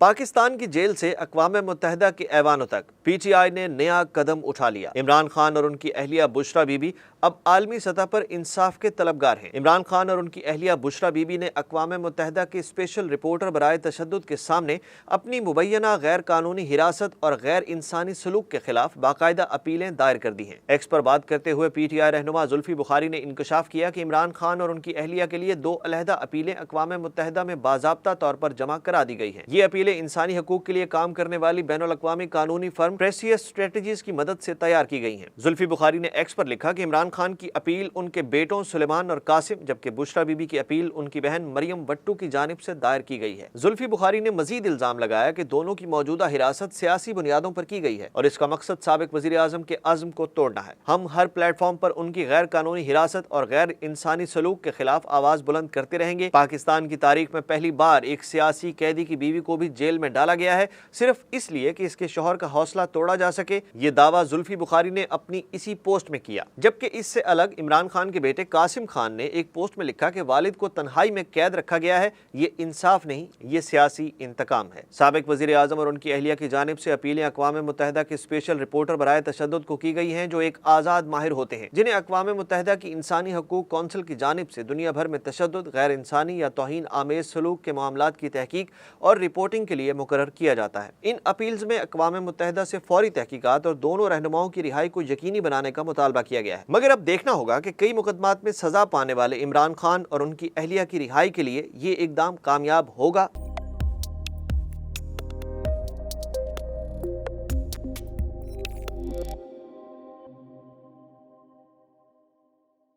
پاکستان کی جیل سے اقوام متحدہ کے ایوانوں تک پی ٹی آئی نے نیا قدم اٹھا لیا۔ عمران خان اور ان کی اہلیہ بشرا بی بی اب عالمی سطح پر انصاف کے طلبگار ہیں۔ عمران خان اور ان کی اہلیہ بشرا بی بی نے اقوام متحدہ کے اسپیشل رپورٹر برائے تشدد کے سامنے اپنی مبینہ غیر قانونی حراست اور غیر انسانی سلوک کے خلاف باقاعدہ اپیلیں دائر کر دی ہیں۔ ایکس پر بات کرتے ہوئے پی ٹی آئی رہنما زلفی بخاری نے انکشاف کیا کہ عمران خان اور ان کی اہلیہ کے لیے 2 علیحدہ اپیلیں اقوام متحدہ میں باضابطہ طور پر جمع کرا دی گئی ہیں۔ یہ اپیلیں انسانی حقوق کے لیے کام کرنے والی بین الاقوامی قانونی فرم پریسیس اسٹریٹجیز کی مدد سے تیار کی گئی ہیں۔ زلفی بخاری نے ایکس پر لکھا کہ عمران خان کی اپیل ان کے بیٹوں سلیمان اور قاسم، جبکہ بشرا بی بی کی اپیل ان کی بہن مریم بٹو کی جانب سے دائر کی گئی ہے۔ زلفی بخاری نے مزید الزام لگایا کہ دونوں کی موجودہ حراست سیاسی بنیادوں پر کی گئی ہے اور اس کا مقصد سابق وزیر اعظم کے عزم کو توڑنا ہے۔ ہم ہر پلیٹ فارم پر ان کی غیر قانونی حراست اور غیر انسانی سلوک کے خلاف آواز بلند کرتے رہیں گے۔ پاکستان کی تاریخ میں پہلی بار ایک سیاسی قیدی کی بیوی کو بھی جیل میں ڈالا گیا ہے، صرف اس لیے کہ اس کے شوہر کا حوصلہ توڑا جا سکے۔ یہ دعویٰ زلفی بخاری نے اپنی اسی پوسٹ میں کیا، جبکہ اس سے الگ عمران خان کے بیٹے قاسم خان نے ایک پوسٹ میں لکھا کہ والد کو تنہائی میں قید رکھا گیا ہے، یہ انصاف نہیں، یہ سیاسی انتقام ہے۔ سابق وزیر اعظم اور ان کی اہلیہ کی جانب سے اپیلیں اقوام متحدہ کے اسپیشل رپورٹر برائے تشدد کو کی گئی ہیں، جو ایک آزاد ماہر ہوتے ہیں، جنہیں اقوام متحدہ کی انسانی حقوق کونسل کی جانب سے دنیا بھر میں تشدد، غیر انسانی یا توہین آمیز سلوک کے معاملات کی تحقیق اور رپورٹنگ کے لیے مقرر کیا جاتا ہے۔ ان اپیلز میں اقوام متحدہ سے فوری تحقیقات اور دونوں رہنماؤں کی رہائی کو یقینی بنانے کا مطالبہ کیا گیا ہے، مگر اب دیکھنا ہوگا کہ کئی مقدمات میں سزا پانے والے عمران خان اور ان کی اہلیہ کی رہائی کے لیے یہ اقدام کامیاب ہوگا۔